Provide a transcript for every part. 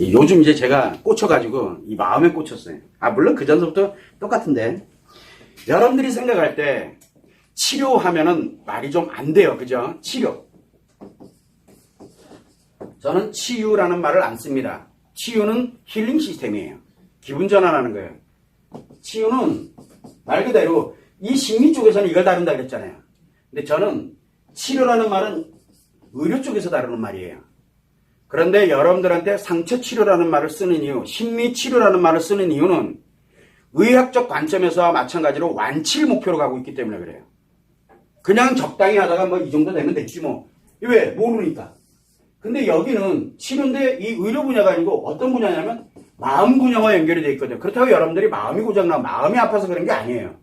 요즘 이제 제가 꽂혀가지고 이 마음에 꽂혔어요. 물론 그 전부터 똑같은데 여러분들이 생각할 때 치료하면은 말이 좀 안 돼요. 그죠? 치료. 저는 치유라는 말을 안 씁니다. 치유는 힐링 시스템이에요. 기분 전환하는 거예요. 치유는 말 그대로 이 심리 쪽에서는 이걸 다룬다 그랬잖아요. 근데 저는 치료라는 말은 의료 쪽에서 다루는 말이에요. 그런데 여러분들한테 상처 치료라는 말을 쓰는 이유, 심리 치료라는 말을 쓰는 이유는 의학적 관점에서와 마찬가지로 완치를 목표로 가고 있기 때문에 그래요. 그냥 적당히 하다가 뭐 이 정도 되면 됐지 뭐. 왜? 모르니까. 근데 여기는 치료인데 이 의료 분야가 아니고 어떤 분야냐면 마음 분야와 연결이 되어 있거든요. 그렇다고 여러분들이 마음이 고장나 마음이 아파서 그런 게 아니에요.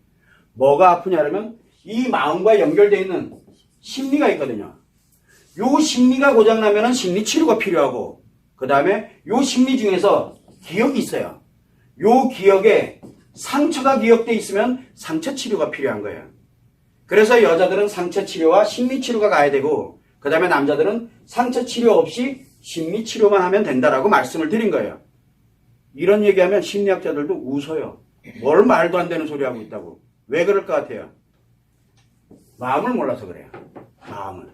뭐가 아프냐면 이 마음과 연결되어 있는 심리가 있거든요. 요 심리가 고장나면은 심리 치료가 필요하고 그 다음에 요 심리 중에서 기억이 있어요. 요 기억에 상처가 기억되어 있으면 상처 치료가 필요한 거예요. 그래서 여자들은 상처 치료와 심리 치료가 가야 되고 그 다음에 남자들은 상처 치료 없이 심리 치료만 하면 된다라고 말씀을 드린 거예요. 이런 얘기하면 심리학자들도 웃어요. 뭘 말도 안 되는 소리 하고 있다고. 왜 그럴 것 같아요? 마음을 몰라서 그래요. 마음을.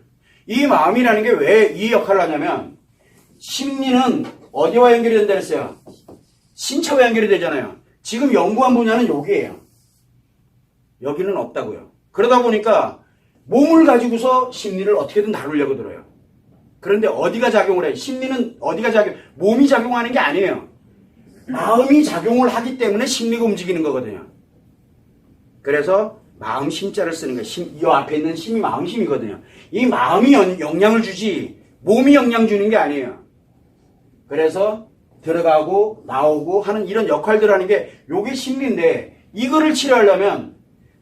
이 마음이라는 게 왜 이 역할을 하냐면 심리는 어디와 연결이 된다 그랬어요? 신체와 연결이 되잖아요. 지금 연구한 분야는 여기에요. 여기는 없다고요. 그러다 보니까 몸을 가지고서 심리를 어떻게든 다루려고 들어요. 그런데 어디가 작용을 해요? 심리는 어디가 몸이 작용하는 게 아니에요. 마음이 작용을 하기 때문에 심리가 움직이는 거거든요. 그래서 마음 심자를 쓰는 거예요. 이 앞에 있는 심이 마음 심이거든요. 이 마음이 영향을 주지 몸이 영향 주는 게 아니에요. 그래서 들어가고 나오고 하는 이런 역할들 하는 게 요게 심리인데 이거를 치료하려면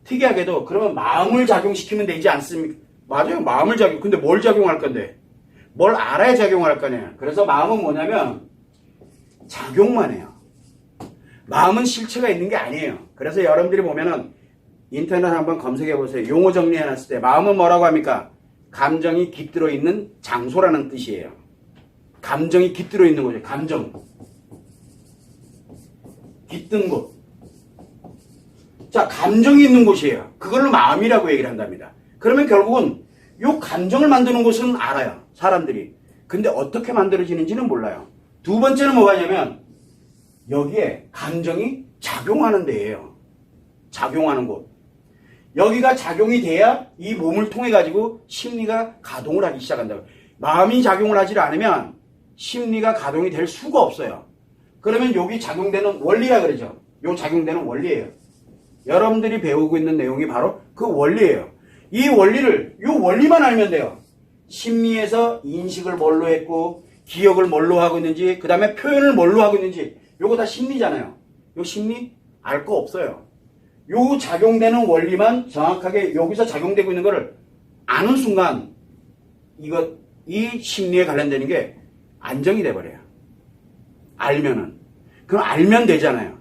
특이하게도 그러면 마음을 작용시키면 되지 않습니까? 맞아요. 마음을 근데 뭘 작용할 건데? 뭘 알아야 작용할 거냐? 그래서 마음은 뭐냐면 작용만 해요. 마음은 실체가 있는 게 아니에요. 그래서 여러분들이 보면은 인터넷 한번 검색해 보세요. 용어 정리해 놨을 때 마음은 뭐라고 합니까? 감정이 깃들어 있는 장소라는 뜻이에요. 감정이 깃들어 있는 거죠. 감정. 깃든 곳. 자, 감정이 있는 곳이에요. 그걸로 마음이라고 얘기를 한답니다. 그러면 결국은 이 감정을 만드는 곳은 알아요. 사람들이. 근데 어떻게 만들어지는지는 몰라요. 두 번째는 뭐가냐면 여기에 감정이 작용하는 데예요. 작용하는 곳. 여기가 작용이 돼야 이 몸을 통해 가지고 심리가 가동을 하기 시작한다고. 마음이 작용을 하지 않으면 심리가 가동이 될 수가 없어요. 그러면 여기 작용되는 원리라 그러죠. 요 작용되는 원리예요. 여러분들이 배우고 있는 내용이 바로 그 원리예요. 이 원리를 요 원리만 알면 돼요. 심리에서 인식을 뭘로 했고 기억을 뭘로 하고 있는지 그 다음에 표현을 뭘로 하고 있는지 요거 다 심리잖아요. 요 심리 알 거 없어요. 요 작용되는 원리만 정확하게 여기서 작용되고 있는 거를 아는 순간 이 심리에 관련되는 게 안정이 돼버려요. 알면은. 그럼 알면 되잖아요.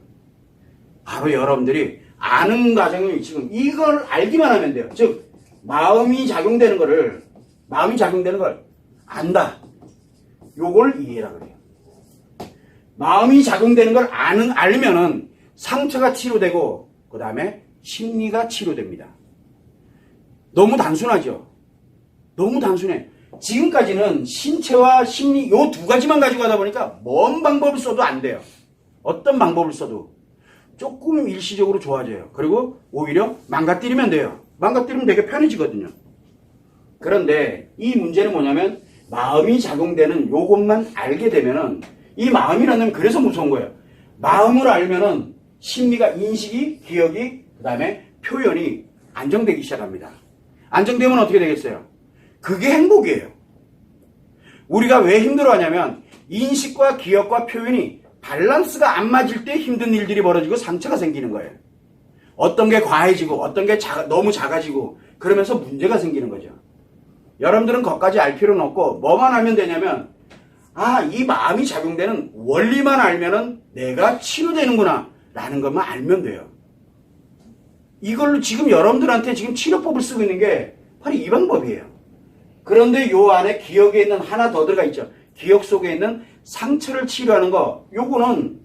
바로 여러분들이 아는 과정이 지금 이걸 알기만 하면 돼요. 즉 마음이 작용되는 걸 안다. 요걸 이해라 그래요. 마음이 작용되는 걸 알면은 상처가 치료되고 그 다음에 심리가 치료됩니다. 너무 단순하죠? 너무 단순해. 지금까지는 신체와 심리 요 두 가지만 가지고 가다 보니까 뭔 방법을 써도 안 돼요. 어떤 방법을 써도 조금 일시적으로 좋아져요. 그리고 오히려 망가뜨리면 돼요. 망가뜨리면 되게 편해지거든요. 그런데 이 문제는 뭐냐면 마음이 작용되는 요것만 알게 되면은 이 마음이라는 그래서 무서운 거예요. 마음을 알면은 심리가 인식이, 기억이, 그 다음에 표현이 안정되기 시작합니다. 안정되면 어떻게 되겠어요? 그게 행복이에요. 우리가 왜 힘들어하냐면 인식과 기억과 표현이 밸런스가 안 맞을 때 힘든 일들이 벌어지고 상처가 생기는 거예요. 어떤 게 과해지고 어떤 게 너무 작아지고 그러면서 문제가 생기는 거죠. 여러분들은 그것까지 알 필요는 없고 뭐만 알면 되냐면 이 마음이 작용되는 원리만 알면은 내가 치료되는구나 라는 것만 알면 돼요. 이걸로 지금 여러분들한테 지금 치료법을 쓰고 있는 게 바로 이 방법이에요. 그런데 요 안에 기억에 있는 하나 더 들어가 있죠. 기억 속에 있는 상처를 치료하는 거, 요거는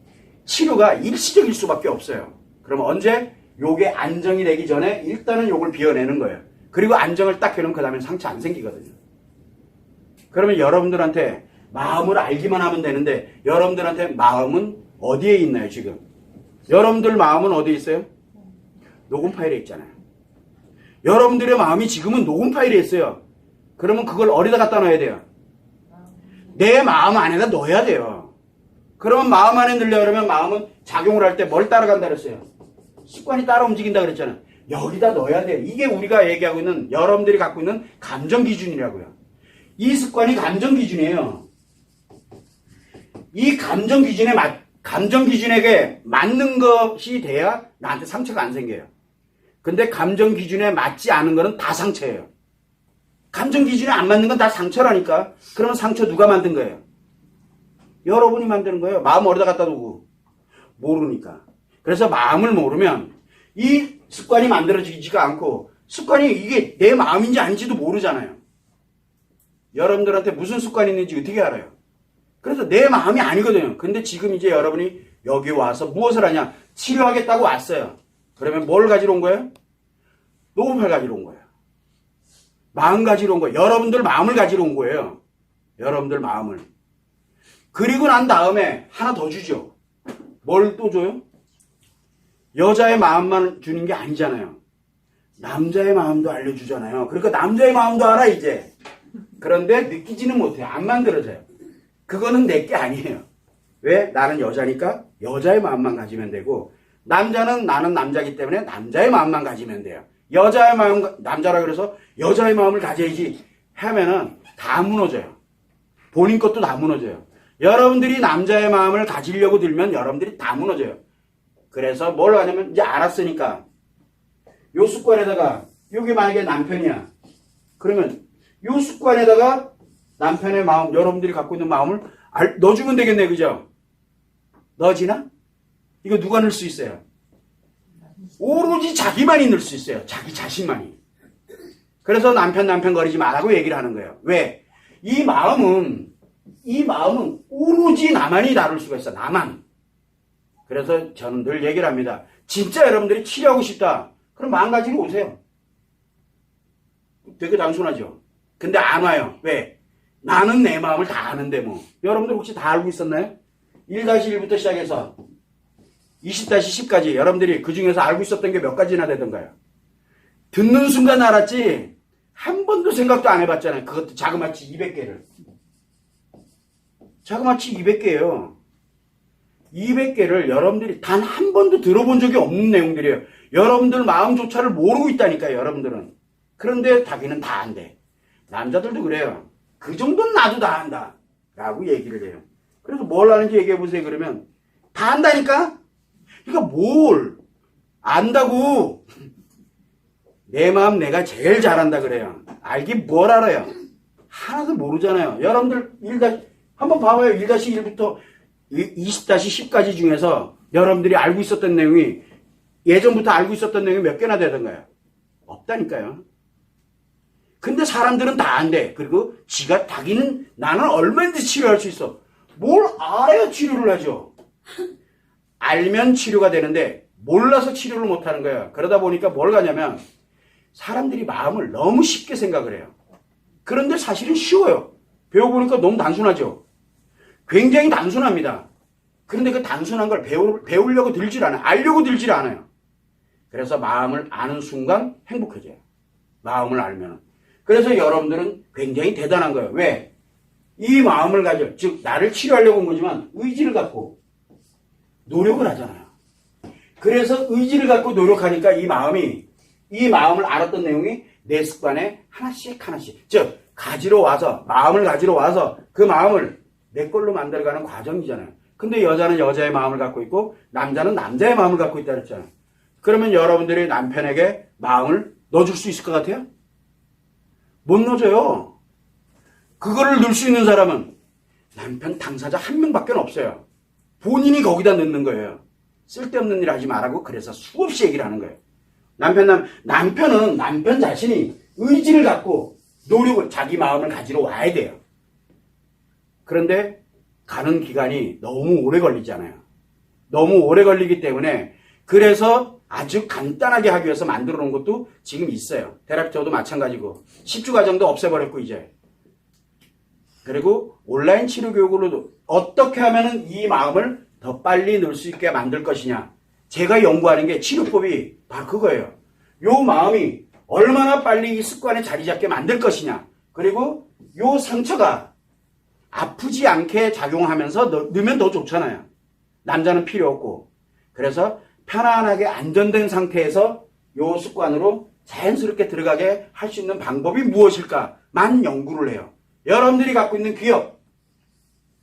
치료가 일시적일 수밖에 없어요. 그러면 언제? 요게 안정이 되기 전에 일단은 요걸 비워내는 거예요. 그리고 안정을 딱 해놓으면 그 다음에 상처 안 생기거든요. 그러면 여러분들한테 마음을 알기만 하면 되는데 여러분들한테 마음은 어디에 있나요 지금? 여러분들 마음은 어디에 있어요? 녹음 파일에 있잖아요. 여러분들의 마음이 지금은 녹음 파일에 있어요. 그러면 그걸 어디다 갖다 놔야 돼요? 내 마음 안에다 넣어야 돼요. 그러면 마음 안에 넣으려고 그러면 마음은 작용을 할 때 뭘 따라간다 그랬어요? 습관이 따라 움직인다 그랬잖아요. 여기다 넣어야 돼요. 이게 우리가 얘기하고 있는 여러분들이 갖고 있는 감정 기준이라고요. 이 습관이 감정 기준이에요. 이 감정 기준에게 맞는 것이 돼야 나한테 상처가 안 생겨요. 근데 감정 기준에 맞지 않은 거는 다 상처예요. 감정 기준에 안 맞는 건 다 상처라니까. 그러면 상처 누가 만든 거예요? 여러분이 만드는 거예요. 마음 어디다 갖다 두고? 모르니까. 그래서 마음을 모르면 이 습관이 만들어지지가 않고 습관이 이게 내 마음인지 아닌지도 모르잖아요. 여러분들한테 무슨 습관이 있는지 어떻게 알아요? 그래서 내 마음이 아니거든요. 근데 지금 이제 여러분이 여기 와서 무엇을 하냐? 치료하겠다고 왔어요. 그러면 뭘 가지러 온 거예요? 녹음을 가지러 온 거예요. 마음 가지러 온 거예요. 여러분들 마음을 가지러 온 거예요. 여러분들 마음을. 그리고 난 다음에 하나 더 주죠. 뭘 또 줘요? 여자의 마음만 주는 게 아니잖아요. 남자의 마음도 알려주잖아요. 그러니까 남자의 마음도 알아 이제. 그런데 느끼지는 못해요. 안 만들어져요. 그거는 내 게 아니에요. 왜? 나는 여자니까 여자의 마음만 가지면 되고 남자는 나는 남자기 때문에 남자의 마음만 가지면 돼요. 여자의 마음, 남자라 그래서 여자의 마음을 가져야지 하면은 다 무너져요. 본인 것도 다 무너져요. 여러분들이 남자의 마음을 가지려고 들면 여러분들이 다 무너져요. 그래서 뭘 하냐면 이제 알았으니까 요 습관에다가 여기 만약에 남편이야. 그러면 요 습관에다가 남편의 마음, 여러분들이 갖고 있는 마음을 넣어주면 되겠네. 그죠? 넣어지나? 이거 누가 넣을 수 있어요? 오로지 자기만이 넣을 수 있어요. 자기 자신만이. 그래서 남편 거리지 말라고 얘기를 하는 거예요. 왜? 이 마음은 오로지 나만이 다룰 수가 있어. 나만. 그래서 저는 늘 얘기를 합니다. 진짜 여러분들이 치료하고 싶다. 그럼 마음 가지고 오세요. 되게 단순하죠. 근데 안 와요. 왜? 나는 내 마음을 다 아는데 뭐. 여러분들 혹시 다 알고 있었나요? 1-1부터 시작해서 20-10까지 여러분들이 그 중에서 알고 있었던 게 몇 가지나 되던가요? 듣는 순간 알았지 한 번도 생각도 안 해봤잖아요. 그것도 자그마치 200개를. 자그마치 200개예요. 200개를 여러분들이 단 한 번도 들어본 적이 없는 내용들이에요. 여러분들 마음조차를 모르고 있다니까요. 여러분들은. 그런데 자기는 다 안돼. 남자들도 그래요. 그 정도는 나도 다 안다 라고 얘기를 해요. 그래서 뭘 아는지 얘기해보세요. 그러면 다 안다니까? 그러니까 뭘 안다고. 내 마음 내가 제일 잘한다 그래요. 알긴 뭘 알아요? 하나도 모르잖아요. 여러분들 한번 봐봐요. 1-1부터 20-10까지 중에서 여러분들이 알고 있었던 내용이 예전부터 알고 있었던 내용이 몇 개나 되던가요? 없다니까요. 근데 사람들은 다 안돼. 그리고 자기는 나는 얼마든지 치료할 수 있어. 뭘 알아야 치료를 하죠. 알면 치료가 되는데 몰라서 치료를 못하는 거예요. 그러다 보니까 뭘 가냐면 사람들이 마음을 너무 쉽게 생각을 해요. 그런데 사실은 쉬워요. 배워보니까 너무 단순하죠. 굉장히 단순합니다. 그런데 그 단순한 걸 배우려고 들질 않아요. 알려고 들질 않아요. 그래서 마음을 아는 순간 행복해져요. 마음을 알면. 그래서 여러분들은 굉장히 대단한 거예요. 왜? 이 마음을 가져, 즉 나를 치료하려고 온 거지만 의지를 갖고 노력을 하잖아요. 그래서 의지를 갖고 노력하니까 이 마음을 알았던 내용이 내 습관에 하나씩 즉 마음을 가지러 와서 그 마음을 내 걸로 만들어가는 과정이잖아요. 근데 여자는 여자의 마음을 갖고 있고 남자는 남자의 마음을 갖고 있다 그랬잖아요. 그러면 여러분들이 남편에게 마음을 넣어줄 수 있을 것 같아요? 못 넣어줘요. 그거를 넣을 수 있는 사람은 남편 당사자 한 명밖에 없어요. 본인이 거기다 넣는 거예요. 쓸데없는 일 하지 말라고 그래서 수없이 얘기를 하는 거예요. 남편은 남편 자신이 의지를 갖고 노력을 자기 마음을 가지러 와야 돼요. 그런데 가는 기간이 너무 오래 걸리잖아요. 너무 오래 걸리기 때문에 그래서 아주 간단하게 하기 위해서 만들어 놓은 것도 지금 있어요. 테라피터도 마찬가지고 10주 과정도 없애버렸고 이제. 그리고 온라인 치료 교육으로도 어떻게 하면 이 마음을 더 빨리 넣을 수 있게 만들 것이냐. 제가 연구하는 게 치료법이 바로 그거예요. 요 마음이 얼마나 빨리 이 습관에 자리 잡게 만들 것이냐. 그리고 요 상처가 아프지 않게 작용하면서 넣으면 더 좋잖아요. 남자는 필요 없고. 그래서 편안하게 안전된 상태에서 요 습관으로 자연스럽게 들어가게 할 수 있는 방법이 무엇일까만 연구를 해요. 여러분들이 갖고 있는 기억,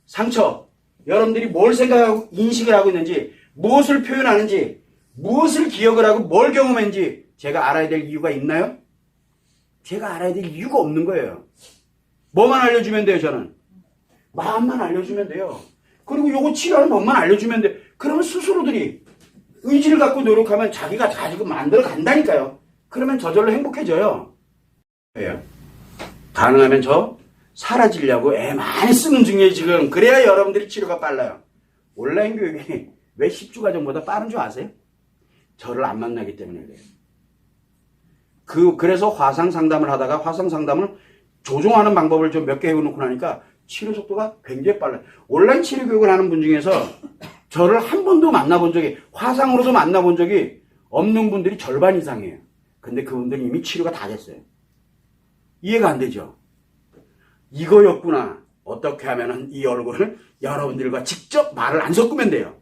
상처, 여러분들이 뭘 생각하고 인식을 하고 있는지, 무엇을 표현하는지, 무엇을 기억을 하고 뭘 경험했는지 제가 알아야 될 이유가 있나요? 제가 알아야 될 이유가 없는 거예요. 뭐만 알려주면 돼요, 저는? 마음만 알려주면 돼요. 그리고 요거 치료하는 법만 알려주면 돼요. 그러면 스스로들이 의지를 갖고 노력하면 자기가 다 지금 만들어 간다니까요. 그러면 저절로 행복해져요. 왜요? 가능하면 저 사라지려고 애 많이 쓰는 중이에요, 지금. 그래야 여러분들이 치료가 빨라요. 온라인 교육이 왜 10주 과정보다 빠른 줄 아세요? 저를 안 만나기 때문에 그래요. 그래서 화상 상담을 하다가 화상 상담을 조종하는 방법을 좀 몇 개 해놓고 나니까 치료 속도가 굉장히 빨라요. 온라인 치료 교육을 하는 분 중에서 저를 한 번도 만나본 적이, 화상으로도 만나본 적이 없는 분들이 절반 이상이에요. 근데 그분들이 이미 치료가 다 됐어요. 이해가 안 되죠? 이거였구나. 어떻게 하면 이 얼굴을 여러분들과 직접 말을 안 섞으면 돼요.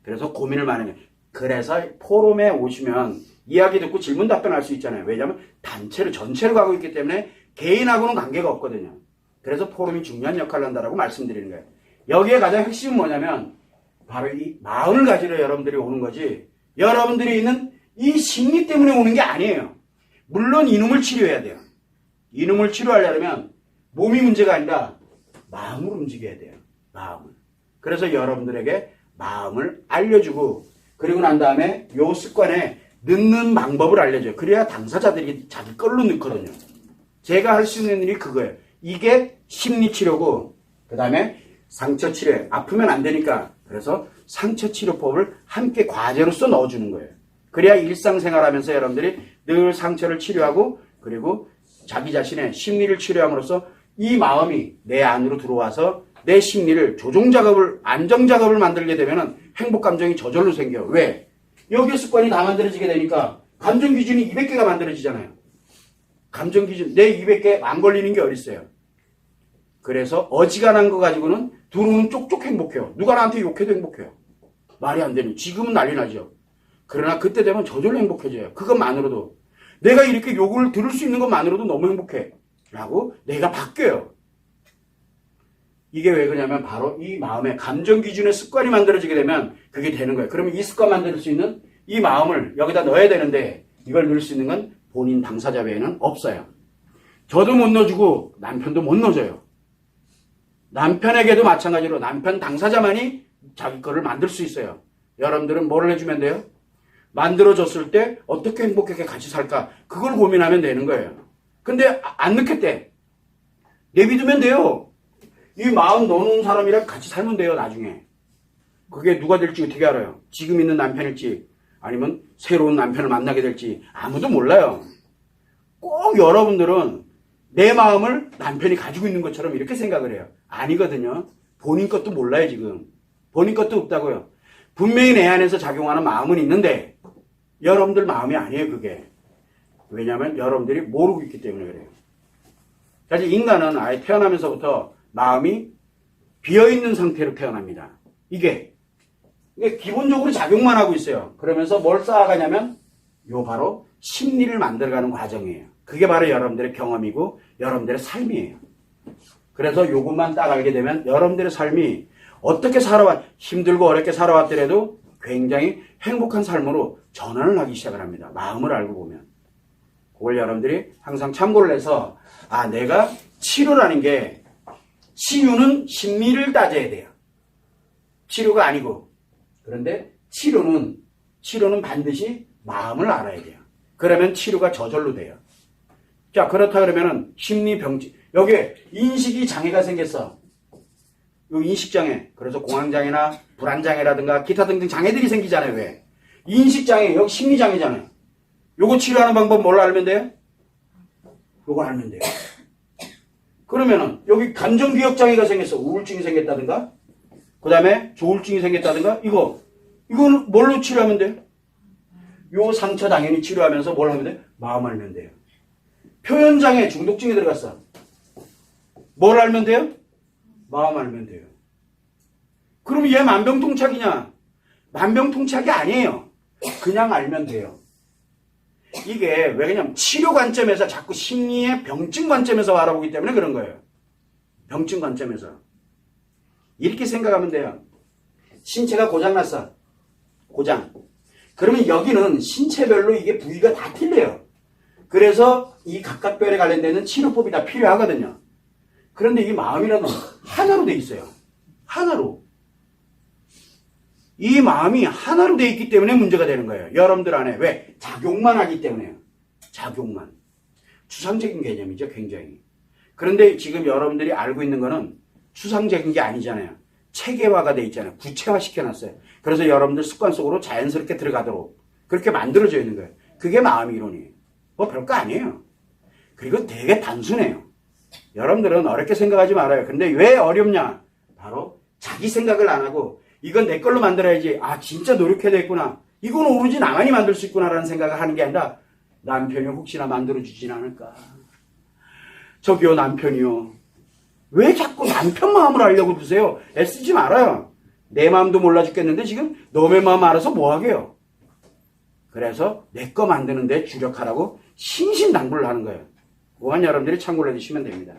그래서 고민을 많이 해요. 그래서 포럼에 오시면 이야기 듣고 질문 답변할 수 있잖아요. 왜냐하면 단체를 전체로 가고 있기 때문에 개인하고는 관계가 없거든요. 그래서 포럼이 중요한 역할을 한다고 말씀드리는 거예요. 여기에 가장 핵심은 뭐냐면 바로 이 마음을 가지러 여러분들이 오는 거지, 여러분들이 있는 이 심리 때문에 오는 게 아니에요. 물론 이놈을 치료해야 돼요. 이놈을 치료하려면 몸이 문제가 아니라 마음을 움직여야 돼요. 마음을. 그래서 여러분들에게 마음을 알려주고, 그리고 난 다음에 요 습관에 넣는 방법을 알려줘요. 그래야 당사자들이 자기 걸로 넣거든요. 제가 할 수 있는 일이 그거예요. 이게 심리치료고, 그 다음에 상처치료예요. 아프면 안 되니까. 그래서 상처치료법을 함께 과제로서 넣어주는 거예요. 그래야 일상생활하면서 여러분들이 늘 상처를 치료하고, 그리고 자기 자신의 심리를 치료함으로써 이 마음이 내 안으로 들어와서 내 심리를 조종작업을, 안정작업을 만들게 되면 행복감정이 저절로 생겨요. 왜? 여기 습관이 다 만들어지게 되니까 감정기준이 200개가 만들어지잖아요. 감정기준, 내 200개 안 걸리는 게 어딨어요. 그래서 어지간한 거 가지고는 두루는 쪽쪽 행복해요. 누가 나한테 욕해도 행복해요. 말이 안 되는. 지금은 난리 나죠. 그러나 그때 되면 저절로 행복해져요. 그것만으로도. 내가 이렇게 욕을 들을 수 있는 것만으로도 너무 행복해. 라고 내가 바뀌어요. 이게 왜 그러냐면 바로 이 마음의 감정 기준의 습관이 만들어지게 되면 그게 되는 거예요. 그러면 이 습관 만들 수 있는 이 마음을 여기다 넣어야 되는데 이걸 넣을 수 있는 건 본인 당사자 외에는 없어요. 저도 못 넣어주고 남편도 못 넣어줘요. 남편에게도 마찬가지로 남편 당사자만이 자기 거를 만들 수 있어요. 여러분들은 뭘 해주면 돼요? 만들어줬을 때 어떻게 행복하게 같이 살까? 그걸 고민하면 되는 거예요. 근데 안 넣겠대. 내비두면 돼요. 이 마음 넣는 사람이랑 같이 살면 돼요, 나중에. 그게 누가 될지 어떻게 알아요? 지금 있는 남편일지 아니면 새로운 남편을 만나게 될지 아무도 몰라요. 꼭 여러분들은 내 마음을 남편이 가지고 있는 것처럼 이렇게 생각을 해요. 아니거든요. 본인 것도 몰라요, 지금. 본인 것도 없다고요. 분명히 내 안에서 작용하는 마음은 있는데 여러분들 마음이 아니에요, 그게. 왜냐하면 여러분들이 모르고 있기 때문에 그래요. 사실 인간은 아예 태어나면서부터 마음이 비어있는 상태로 태어납니다. 이게 기본적으로 작용만 하고 있어요. 그러면서 뭘 쌓아가냐면 요 바로 심리를 만들어가는 과정이에요. 그게 바로 여러분들의 경험이고 여러분들의 삶이에요. 그래서 요것만 딱 알게 되면 여러분들의 삶이 어떻게 힘들고 어렵게 살아왔더라도 굉장히 행복한 삶으로 전환을 하기 시작을 합니다. 마음을 알고 보면. 그걸 여러분들이 항상 참고를 해서 내가 치료라는 게 치유는 심리를 따져야 돼요. 치료가 아니고. 그런데 치료는 반드시 마음을 알아야 돼요. 그러면 치료가 저절로 돼요. 자, 그렇다 그러면은 심리병치. 여기에 인식이 장애가 생겼어. 요 인식장애. 그래서 공황장애나 불안장애라든가 기타 등등 장애들이 생기잖아요. 왜? 인식장애, 여기 심리장애잖아요. 요거 치료하는 방법 뭘로 알면 돼요? 요거 알면 돼요. 그러면은 여기 감정기억장애가 생겼어. 우울증이 생겼다든가 그 다음에 조울증이 생겼다든가 이거는 뭘로 치료하면 돼요? 요 상처 당연히 치료하면서 뭘 하면 돼요? 마음 알면 돼요. 표현장애, 중독증이 들어갔어. 뭘 알면 돼요? 마음 알면 돼요. 그러면 얘 만병통착이냐? 만병통착이 아니에요. 그냥 알면 돼요. 이게 왜 그냥 치료 관점에서 자꾸 심리의 병증 관점에서 알아보기 때문에 그런 거예요. 병증 관점에서. 이렇게 생각하면 돼요. 신체가 고장났어. 고장. 그러면 여기는 신체별로 이게 부위가 다 틀려요. 그래서 이 각각별에 관련되는 치료법이 다 필요하거든요. 그런데 이 마음이라는 하나로 돼 있어요. 하나로. 이 마음이 하나로 돼 있기 때문에 문제가 되는 거예요. 여러분들 안에. 왜? 작용만 하기 때문에요. 작용만. 추상적인 개념이죠. 굉장히. 그런데 지금 여러분들이 알고 있는 거는 추상적인 게 아니잖아요. 체계화가 돼 있잖아요. 구체화 시켜놨어요. 그래서 여러분들 습관 속으로 자연스럽게 들어가도록 그렇게 만들어져 있는 거예요. 그게 마음 이론이에요. 뭐 별거 아니에요. 그리고 되게 단순해요. 여러분들은 어렵게 생각하지 말아요. 근데 왜 어렵냐? 바로 자기 생각을 안 하고 이건 내 걸로 만들어야지. 아 진짜 노력해야 되겠구나. 이건 오로지 나만이 만들 수 있구나라는 생각을 하는 게 아니라 남편이 혹시나 만들어주진 않을까. 저기요 남편이요. 왜 자꾸 남편 마음을 알려고 드세요? 애쓰지 말아요. 내 마음도 몰라 죽겠는데 지금 너의 마음 알아서 뭐 하게요? 그래서 내 거 만드는데 주력하라고 신신당부를 하는 거예요. 그건 여러분들이 참고를 해주시면 됩니다.